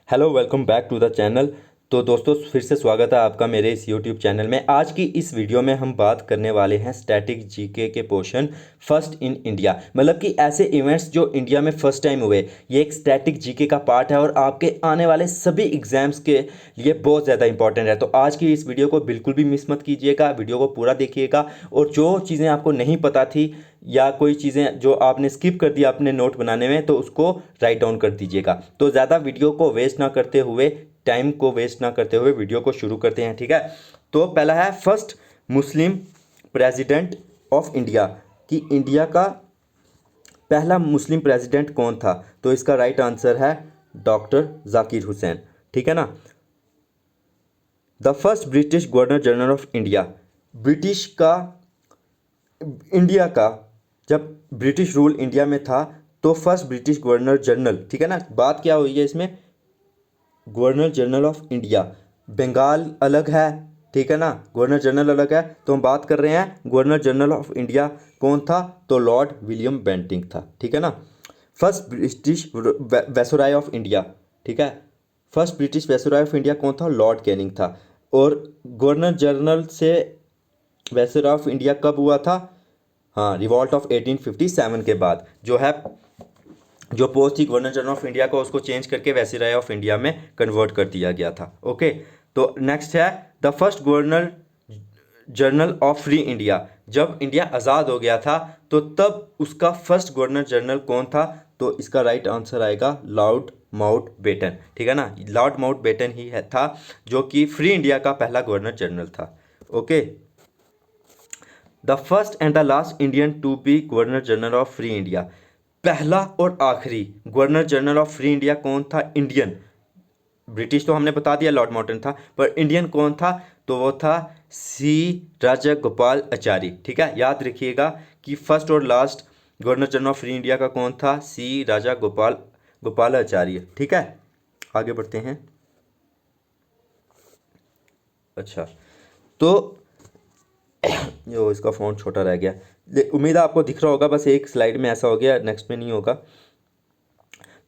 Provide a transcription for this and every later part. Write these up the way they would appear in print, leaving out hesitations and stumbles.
Hello, welcome back to the channel. तो दोस्तों, फिर से स्वागत है आपका मेरे इस यूट्यूब चैनल में। आज की इस वीडियो में हम बात करने वाले हैं स्टैटिक जीके के पोर्शन फर्स्ट इन इंडिया, मतलब कि ऐसे इवेंट्स जो इंडिया में फर्स्ट टाइम हुए। ये एक स्टैटिक जीके का पार्ट है और आपके आने वाले सभी एग्जाम्स के लिए बहुत ज़्यादा इंपॉर्टेंट है। तो आज की इस वीडियो को बिल्कुल भी मिस मत कीजिएगा, वीडियो को पूरा देखिएगा। और जो चीज़ें आपको नहीं पता थी या कोई चीज़ें जो आपने स्किप कर दी अपने नोट बनाने में, तो उसको राइट डाउन कर दीजिएगा। तो ज़्यादा वीडियो को वेस्ट ना करते हुए, टाइम को वेस्ट ना करते हुए वीडियो को शुरू करते हैं, ठीक है। तो पहला है first Muslim president of India, कि इंडिया का पहला मुस्लिम प्रेसिडेंट कौन था। तो इसका राइट आंसर है डॉक्टर जाकिर हुसैन, ठीक है ना। The first British governor general of India, British का इंडिया का जब ब्रिटिश रूल इंडिया में था तो फर्स्ट ब्रिटिश गवर्नर जनरल, ठीक है ना। बात क्या हुई है इसमें, governor general of India, Bengal अलग है, ठीक है ना, गवर्नर जनरल अलग है। तो हम बात कर रहे हैं गवर्नर जनरल ऑफ इंडिया कौन था, तो लॉर्ड विलियम बेंटिंक था, ठीक है ना। फर्स्ट ब्रिटिश वैसराय ऑफ इंडिया, ठीक है, फर्स्ट ब्रिटिश वैसराय ऑफ इंडिया कौन था, लॉर्ड कैनिंग था। और गवर्नर जनरल से वैसराय ऑफ इंडिया कब हुआ था, हाँ, रिवॉल्ट ऑफ 1857 के बाद जो है, जो पोस्ट थी गवर्नर जनरल ऑफ इंडिया को, उसको चेंज करके वैसराय ऑफ इंडिया में कन्वर्ट कर दिया गया था। ओके, तो नेक्स्ट है the first governor general of free India, जब इंडिया आज़ाद हो गया था तो तब उसका फर्स्ट गवर्नर जनरल कौन था। तो इसका राइट आंसर आएगा लॉर्ड माउंट बेटन, ठीक है ना। लॉर्ड माउंट बेटन ही है था जो कि फ्री इंडिया का पहला गवर्नर जनरल था। Okay, the first and the last Indian to be governor general of free India, पहला और आखिरी governor general of free India कौन था इंडियन। ब्रिटिश तो हमने बता दिया लॉर्ड माउंटन था, पर इंडियन कौन था, तो वो था सी राजा गोपाल आचार्य, ठीक है। याद रखिएगा कि फर्स्ट और last governor general of free India का कौन था, सी राजा गोपाल आचार्य, ठीक है। आगे बढ़ते हैं। अच्छा, तो यो इसका फ़ॉन्ट छोटा रह गया, उम्मीद है आपको दिख रहा होगा, बस एक स्लाइड में ऐसा हो गया, नेक्स्ट में नहीं होगा।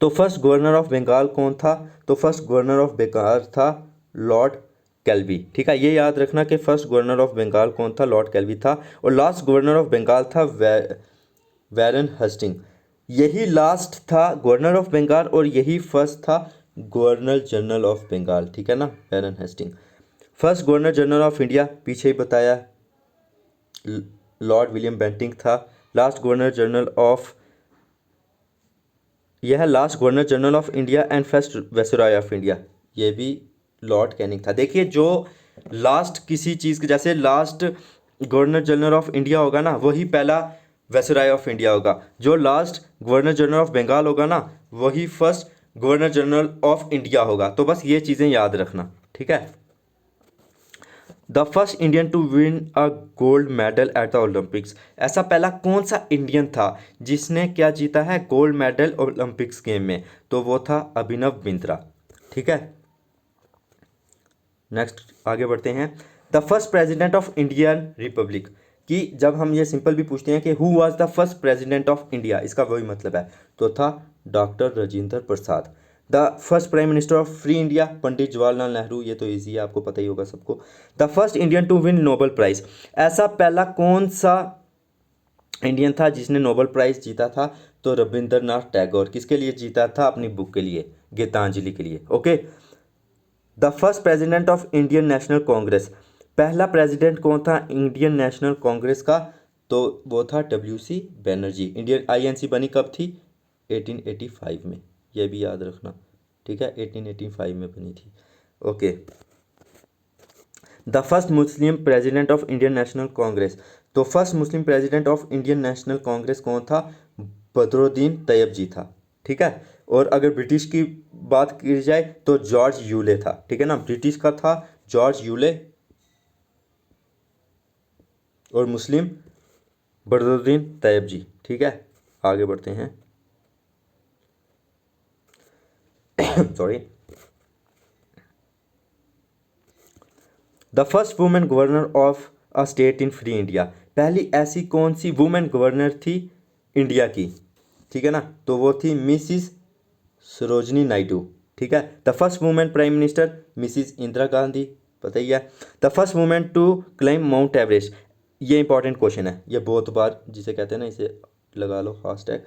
तो फर्स्ट गवर्नर ऑफ बंगाल कौन था, तो फर्स्ट गवर्नर ऑफ बंगाल था लॉर्ड कैल्वी, ठीक है। ये याद रखना कि फर्स्ट गवर्नर ऑफ बंगाल कौन था, लॉर्ड कैल्वी था। और लास्ट गवर्नर ऑफ बंगाल था वैरन हेस्टिंग, यही लास्ट था गवर्नर ऑफ बंगाल और यही फर्स्ट था गवर्नर जनरल ऑफ बंगाल, ठीक है ना, Warren Hasting. First governor general of India पीछे ही बताया, लॉर्ड विलियम बेंटिंक था। लास्ट गवर्नर जनरल ऑफ, यह है last governor general of India and first viceroy of India, ये भी लॉर्ड कैनिंग था। देखिए, जो लास्ट किसी चीज़ के, जैसे last governor general of India होगा ना, वही पहला वायसराय ऑफ इंडिया होगा। जो last governor general of Bengal होगा ना, वही first governor general of India होगा। तो बस ये चीज़ें याद रखना, ठीक है। The first Indian to win a gold medal at the Olympics, ऐसा पहला कौन सा इंडियन था जिसने क्या जीता है, गोल्ड मेडल ओलंपिक्स गेम में, तो वो था अभिनव बिंद्रा, ठीक है। नेक्स्ट आगे बढ़ते हैं। The first president of Indian republic, कि जब हम ये सिंपल भी पूछते हैं कि who was the first president of India, इसका वही मतलब है, तो था doctor Rajendra Prasad. The first prime minister of free India, Pandit Jawaharlal Nehru, ये तो इजी है, आपको पता ही होगा सबको। The first Indian to win Nobel prize, ऐसा पहला कौन सा इंडियन था जिसने नोबेल प्राइज जीता था, तो रविंद्रनाथ टैगोर। किसके लिए जीता था, अपनी बुक के लिए, गीतांजलि के लिए। Okay, the first president of Indian National Congress, पहला प्रेसिडेंट कौन था इंडियन नेशनल कांग्रेस का, तो वो था WC बनर्जी। इंडियन INC बनी कब थी, 1885 में, यह भी याद रखना, ठीक है, 1885 में बनी थी। Okay, the first Muslim president of Indian National Congress, तो first Muslim president of Indian National Congress कौन था, बदरुद्दीन तैयब जी था, ठीक है। और अगर ब्रिटिश की बात की जाए तो जॉर्ज यूले था, ठीक है ना, ब्रिटिश का था जॉर्ज यूले, और मुस्लिम बदरुद्दीन तैयब जी, ठीक है। आगे बढ़ते हैं। Sorry, the first women governor of a state in free India, पहली ऐसी कौन सी वुमेन गवर्नर थी इंडिया की, ठीक है ना, तो वो थी मिसिस सरोजनी नायडू, ठीक है। The first women prime minister Mrs Indira Gandhi, पता ही है। The first women to climb Mount Everest, ये इंपॉर्टेंट क्वेश्चन है, ये बहुत बार जिसे कहते हैं ना, इसे लगा लो फास्टैग,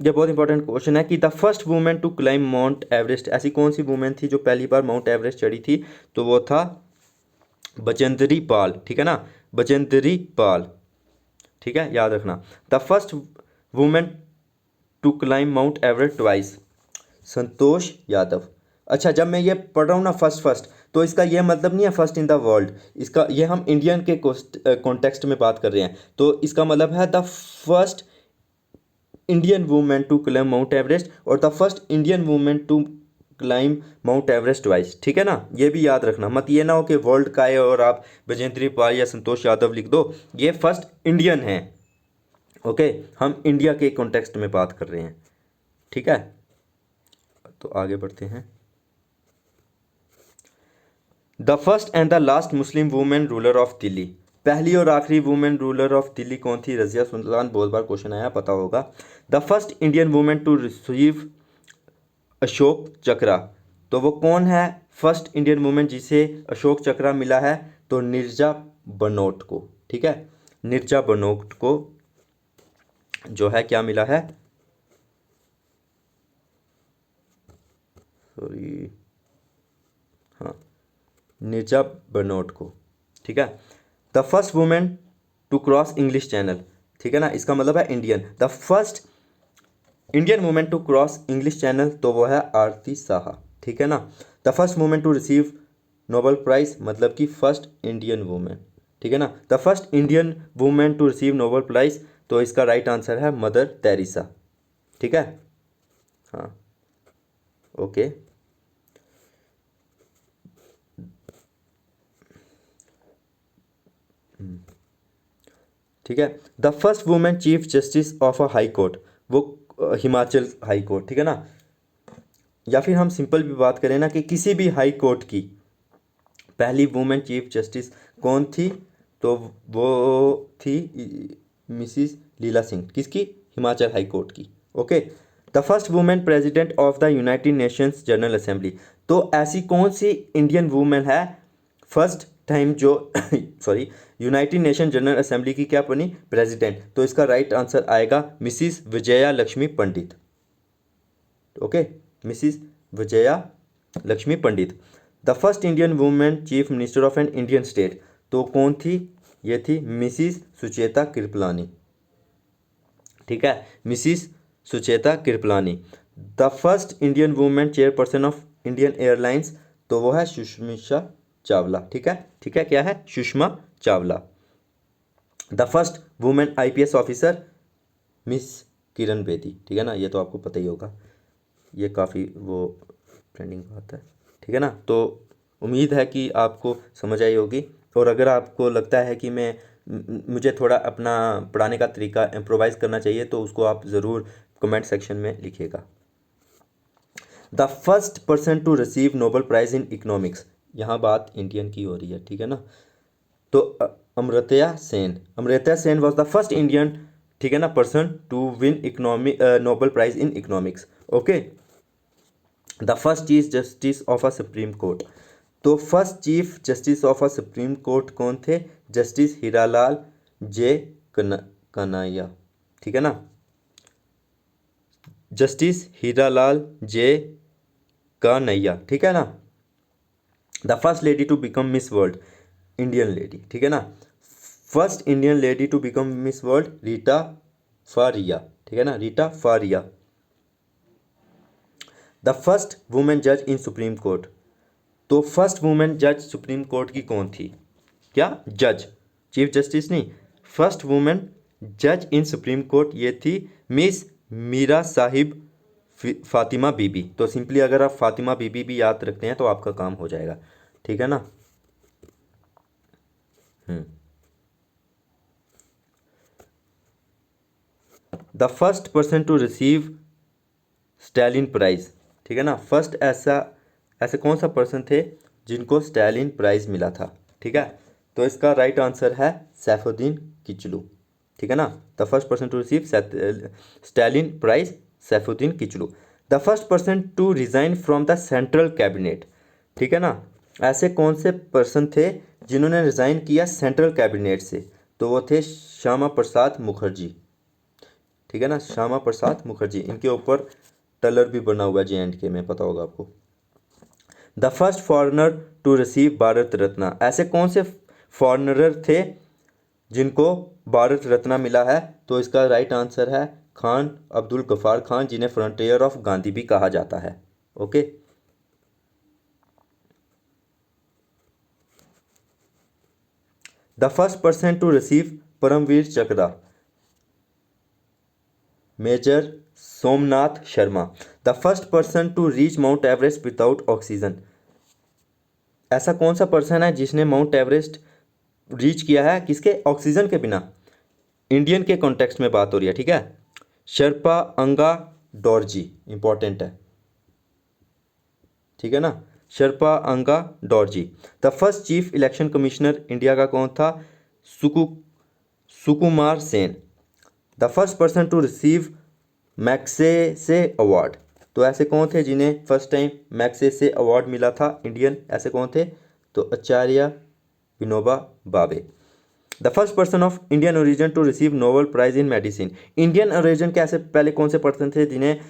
ये बहुत इंपॉर्टेंट क्वेश्चन है कि the first women to climb Mount Everest, ऐसी कौन सी वुमेन थी जो पहली बार माउंट एवरेस्ट चढ़ी थी? तो वो था बचेंद्री पाल, ठीक है ना, बचेंद्री पाल, ठीक है, याद रखना। The first women to climb Mount Everest twice, Santosh Yadav. अच्छा, जब मैं ये पढ़ रहा हूँ ना फर्स्ट फर्स्ट, तो इसका ये मतलब नहीं है फर्स्ट इन द वर्ल्ड, इसका ये हम इंडियन के कॉन्टेक्स्ट में बात कर रहे हैं, तो इसका मतलब है the first Indian women to climb Mount Everest और the first Indian women to climb Mount Everest twice, ठीक है ना, ये भी याद रखना। मत ये ना हो कि वर्ल्ड का है और आप बजेंद्री पाल या संतोष यादव लिख दो, ये फर्स्ट इंडियन है, ओके, हम इंडिया के कॉन्टेक्स्ट में बात कर रहे हैं, ठीक है। तो आगे बढ़ते हैं। The first and the last Muslim women ruler of Delhi, पहली और आखिरी वुमेन रूलर ऑफ दिल्ली कौन थी? रजिया सुल्तान, बहुत बार क्वेश्चन आया, पता होगा। The first Indian women to receive Ashok Chakra, तो वो कौन है फर्स्ट इंडियन वुमेन जिसे अशोक चक्रा मिला है? तो नीरजा बनोट को, ठीक है, नीरजा बनोट को जो है क्या मिला है, सॉरी, हाँ, नीरजा बनोट को, ठीक है। The first women to cross English Channel, ठीक है ना, इसका मतलब है Indian. The first Indian women to cross English Channel, तो वो है आरती साहा, ठीक है ना। The first women to receive Nobel prize, मतलब कि फर्स्ट इंडियन वुमेन, ठीक है ना। The first Indian women to receive Nobel prize, तो इसका राइट आंसर है मदर टेरेसा, ठीक है, हाँ, ओके। ठीक है। The first women chief justice of a high court, वो हिमाचल हाई कोर्ट, ठीक है ना, या फिर हम सिंपल भी बात करें ना कि किसी भी हाई कोर्ट की पहली वुमेन चीफ जस्टिस कौन थी? तो वो थी मिसिस लीला सिंह, किसकी? हिमाचल हाई कोर्ट की, okay. The first women president of the United Nations general assembly, तो ऐसी कौन सी इंडियन वुमेन है फर्स्ट टाइम जो sorry United nation general assembly की क्या बनी? प्रेसिडेंट, तो इसका राइट आंसर आएगा Mrs Vijaya Lakshmi Pandit, okay, Mrs Vijaya Lakshmi Pandit. The first Indian women chief minister of an Indian state, तो कौन थी? ये थी मिसिस सुचेता कृपलानी, ठीक है, Mrs Sucheta Kripalani. The first Indian women chairperson of Indian airlines, तो वो है सुष्मिता चावला, ठीक है, ठीक है, क्या है? Sushma Chawla. The first women IPS officer miss Kiran Bedi, ठीक है ना, ये तो आपको पता ही होगा, ये काफ़ी वो ट्रेंडिंग बात है, ठीक है ना। तो उम्मीद है कि आपको समझ आई होगी, और अगर आपको लगता है कि मुझे थोड़ा अपना पढ़ाने का तरीका इम्प्रोवाइज़ करना चाहिए, तो उसको आप ज़रूर कमेंट सेक्शन में लिखिएगा। The first person to receive Nobel prize in economics, यहाँ बात इंडियन की हो रही है, ठीक है ना, तो Amartya Sen, Amartya Sen was the first Indian, ठीक है ना, person to win economic Nobel prize in economics, okay. The first chief justice of a Supreme Court, तो first chief justice of a Supreme Court कौन थे? जस्टिस हीरालाल जे कन्हैया, ठीक है ना, जस्टिस हीरालाल जे कन्हैया, ठीक है ना। The first lady to become Miss World, Indian lady, ठीक है ना, first Indian lady to become Miss World Reita Faria, ठीक है ना, Reita Faria. The first women जज इन सुप्रीम कोर्ट, तो फर्स्ट वुमेन जज सुप्रीम कोर्ट की कौन थी? क्या? जज, चीफ जस्टिस नहीं, फर्स्ट वुमेन जज इन सुप्रीम कोर्ट ये थी मिस मीरा साहिब फातिमा बीबी, तो सिंपली अगर आप फातिमा बीबी भी याद रखते हैं तो आपका काम हो जाएगा, ठीक है ना। The first person to receive Stalin prize, ठीक है ना, फर्स्ट ऐसे कौन सा पर्सन थे जिनको स्टैलिन प्राइज मिला था, ठीक है, तो इसका राइट आंसर है सैफुद्दीन किचलू, ठीक है ना। The first person to receive Stalin prize Saifuddin Kitchlew. The the first person to resign from the central cabinet, ठीक है ना। ऐसे कौन से पर्सन थे जिन्होंने रिजाइन किया सेंट्रल कैबिनेट से, तो वो थे श्यामा प्रसाद मुखर्जी, ठीक है ना, श्यामा प्रसाद मुखर्जी। इनके ऊपर टलर भी बना हुआ है JNK में, पता होगा आपको। The first foreigner to receive Bharat Ratna, ऐसे कौन से फॉरेनर थे जिनको भारत रत्न मिला है, तो इसका राइट आंसर है खान अब्दुल गफ्फार खान, जिन्हें फ्रंटियर ऑफ गांधी भी कहा जाता है। Okay, the first person to receive Paramvir Chakra, major Somnath Sharma. The first person to reach Mount Everest without oxygen, ऐसा कौन सा पर्सन है जिसने माउंट एवरेस्ट रीच किया है किसके, ऑक्सीजन के बिना। इंडियन के कॉन्टेक्स्ट में बात हो रही है, ठीक है। शर्पा अंगा डोरजी, इंपॉर्टेंट है, ठीक है ना, Sherpa Anga Dorji. The first chief election commissioner India का कौन था, Sukumar Sen. The first person to receive Magsaysay award, तो ऐसे कौन थे जिन्हें फर्स्ट टाइम मैग्सेसे अवार्ड मिला था इंडियन, ऐसे कौन थे, तो Acharya Vinoba Bhave. The first person of Indian origin to receive Nobel prize in medicine, Indian origin के ऐसे पहले कौन से पर्सन थे जिन्हें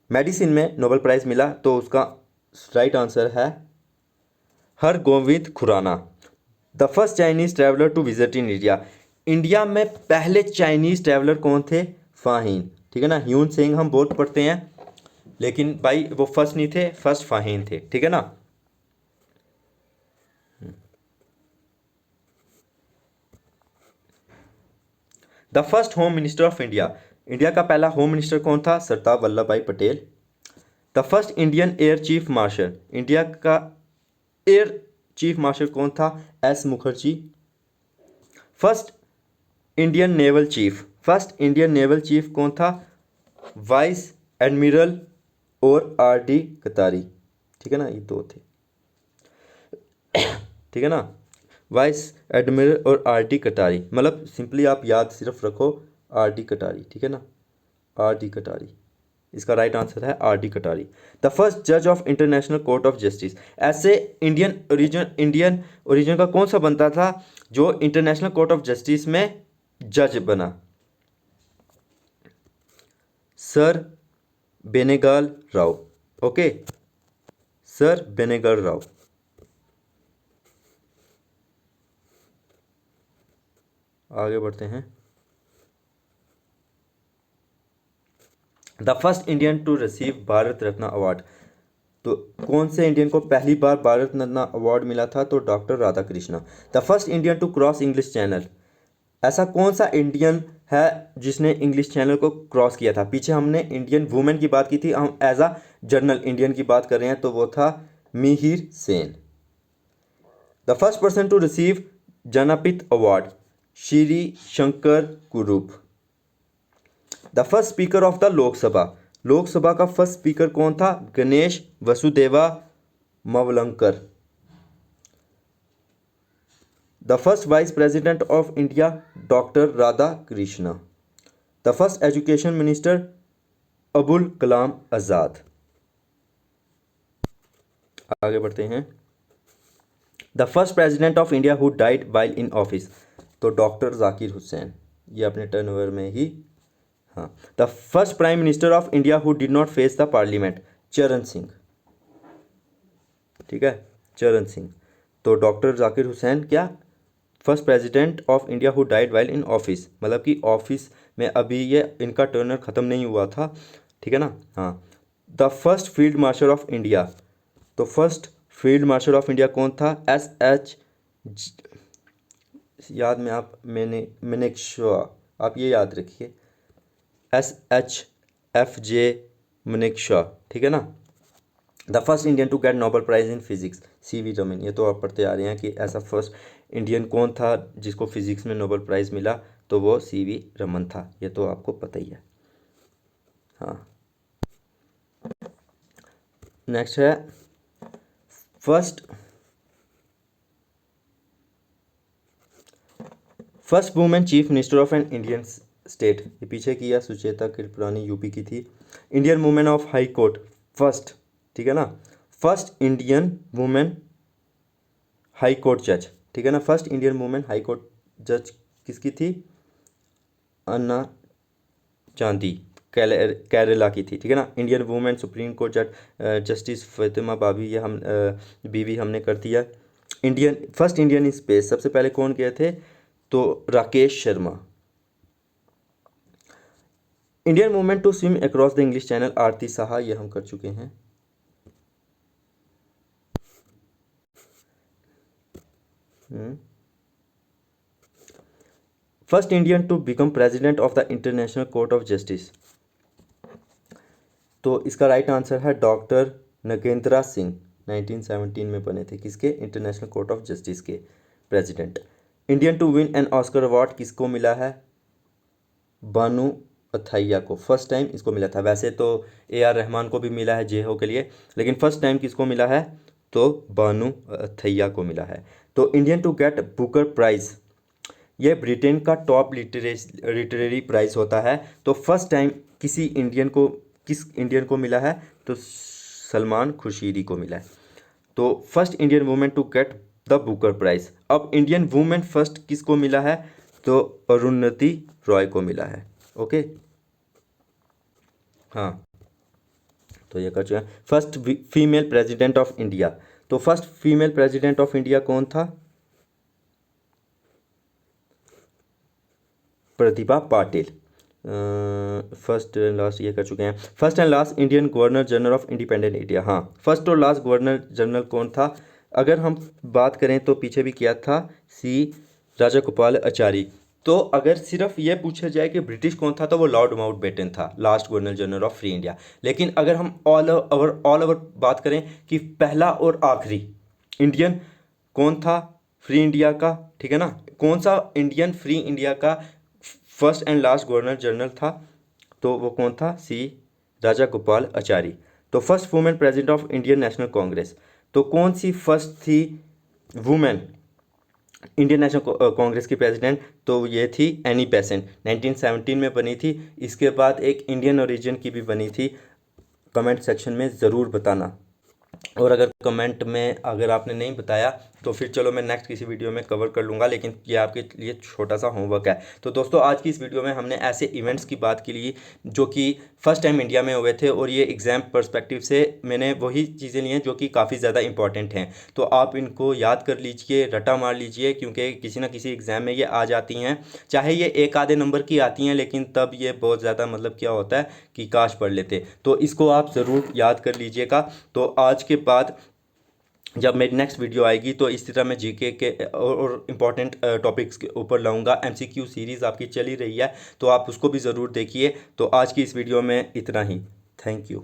मेडिसिन में नोबेल प्राइज मिला, तो उसका राइट आंसर है Hargobind Khorana. The first Chinese traveller to visit in India, India में पहले चाइनीज ट्रैवलर कौन थे, फाहीन, ठीक है ना। ह्यून सेंग हम बहुत पढ़ते हैं, लेकिन भाई वो फर्स्ट नहीं थे, फर्स्ट फाहीन थे, ठीक है ना। The first home minister of India, India का पहला होम मिनिस्टर कौन था, सरदार वल्लभ भाई Patel. The first Indian air chief marshal, India का एयर चीफ मार्शल कौन था, S Mukherjee. First Indian naval chief, first Indian naval chief कौन था, वाइस एडमिरल और RD कतारी, ठीक है ना, ये दो थे, ठीक है ना, वाइस एडमिरल और RD कटारी, मतलब सिंपली आप याद सिर्फ रखो RD कटारी, ठीक है ना, RD कटारी, इसका राइट आंसर है RD कटारी। द फर्स्ट जज of international Court of justice, ऐसे इंडियन ओरिजिन का कौन सा बनता था जो इंटरनेशनल कोर्ट ऑफ जस्टिस में जज बना, sir Benegal Rau. Okay, sir Benegal Rau. आगे बढ़ते हैं। The first Indian to receive Bharat Ratna award, तो कौन से इंडियन को पहली बार भारत रत्न अवार्ड मिला था, तो doctor Radhakrishna. The first Indian to cross English Channel, ऐसा कौन सा इंडियन है जिसने इंग्लिश चैनल को क्रॉस किया था। पीछे हमने इंडियन वुमेन की बात की थी, हम एज अ जनरल इंडियन की बात कर रहे हैं, तो वो था Mihir Sen. The first person to receive Jnanpith award, Shri Sankar Kurup. The first speaker of the Lok Sabha, Lok Sabha का फर्स्ट स्पीकर कौन था, Ganesh Vasudeva Mavalankar. The first vice president of India, doctor Radha Krishna. The first education minister, Abul Kalam Azad. आगे बढ़ते हैं। The first president of India who died while in office, तो doctor Zakir Hussain, ये अपने turnover में ही। हाँ, the first prime minister of India who did not face the parliament, चरण सिंह, ठीक है, चरण सिंह। तो डॉक्टर जाकिर हुसैन क्या, first president of India who died while in office, मतलब कि ऑफिस में अभी ये इनका टर्नर ख़त्म नहीं हुआ था, ठीक है ना। हाँ, the first field marshal of India, तो first field marshal of India कौन था, SH, याद में आप मानेकशॉ, आप ये याद रखिए, SHFJ मानेकशॉ, ठीक है ना। The first Indian to get Nobel prize in physics, CV Raman, ये तो आप पढ़ते आ रहे हैं कि ऐसा फर्स्ट इंडियन कौन था जिसको फिजिक्स में नोबेल प्राइज़ मिला, तो वो CV रमन था, ये तो आपको पता ही है। हाँ, नेक्स्ट है first women chief minister of an Indian state, ये पीछे किया सुचेता कृपलानी, UP की थी। Indian women of high court, first, ठीक है ना, first Indian women high court जज, ठीक है ना, first Indian women high court जज किसकी थी? अन्ना चांदी, केरला की थी, ठीक है ना। इंडियन वुमेन सुप्रीम कोर्ट जज जस्टिस फातिमा बाबी, ये हम बीवी हमने कर दिया। Indian first Indian in space, सबसे पहले कौन गए थे? तो Rakesh Sharma. Indian women to swim across the English Channel, Arati Saha, ये हम कर चुके हैं। First Indian to become president of the International Court of Justice, तो इसका राइट आंसर है डॉक्टर नगेंद्रा सिंह, 1917 में बने थे, किसके? इंटरनेशनल कोर्ट ऑफ जस्टिस के president. Indian to win an Oscar award किसको मिला है? बानू अथैया को, फर्स्ट टाइम इसको मिला था। वैसे तो AR रहमान को भी मिला है जे हो के लिए, लेकिन फर्स्ट टाइम किसको मिला है? तो बानू अथैया को मिला है। तो Indian to get Booker prize, ये ब्रिटेन का टॉप लिटरेरी प्राइज होता है। तो फर्स्ट टाइम किस इंडियन को मिला है? तो सलमान खुर्शीदी को मिला है। तो first Indian women to get the Booker prize. अब इंडियन वुमेन फर्स्ट किसको मिला है? तो अरुंधति रॉय को मिला है। ओके, हाँ, तो ये कर चुके हैं। First female president of India, तो first female president of India कौन था? Pratibha Patil. First and last ये कर चुके हैं। First and last Indian governor general of independent India, हाँ, फर्स्ट और लास्ट गवर्नर जनरल कौन था? अगर हम बात करें तो पीछे भी किया था, सी राजागोपाल आचार्य। तो अगर सिर्फ ये पूछा जाए कि ब्रिटिश कौन था, तो वो लॉर्ड माउंटबेटन था, last governor general of free India. लेकिन अगर हम ऑल ओवर बात करें कि पहला और आखिरी इंडियन कौन था फ्री इंडिया का, ठीक है ना, कौन सा इंडियन फ्री इंडिया का first and last governor general था? तो वो कौन था? सी राजागोपाल आचार्य। तो first women president of Indian National Congress, तो कौन सी फर्स्ट थी वुमेन इंडियन नेशनल कांग्रेस की प्रेसिडेंट? तो ये थी एनी बेसेंट, 1917 में बनी थी। इसके बाद एक इंडियन ओरिजिन की भी बनी थी, कमेंट सेक्शन में ज़रूर बताना। और अगर कमेंट में अगर आपने नहीं बताया तो फिर चलो मैं नेक्स्ट किसी वीडियो में कवर कर लूँगा, लेकिन ये आपके लिए छोटा सा होमवर्क है। तो दोस्तों, आज की इस वीडियो में हमने ऐसे इवेंट्स की बात की ली जो कि फर्स्ट टाइम इंडिया में हुए थे, और ये एग्ज़ाम पर्सपेक्टिव से मैंने वही चीज़ें ली हैं जो कि काफ़ी ज़्यादा इंपॉर्टेंट हैं। तो आप इनको याद कर लीजिए, रटा मार लीजिए, क्योंकि किसी ना किसी एग्ज़ाम में ये आ जाती हैं। चाहे ये एक आधे नंबर की आती हैं, लेकिन तब ये बहुत ज़्यादा मतलब क्या होता है कि काश पढ़ लेते। तो इसको आप ज़रूर याद कर लीजिएगा। तो आज के बाद जब मेरी नेक्स्ट वीडियो आएगी तो इस तरह मैं जीके के और इम्पॉर्टेंट टॉपिक्स के ऊपर लाऊंगा। MCQ सीरीज़ आपकी चली रही है, तो आप उसको भी ज़रूर देखिए। तो आज की इस वीडियो में इतना ही। Thank you.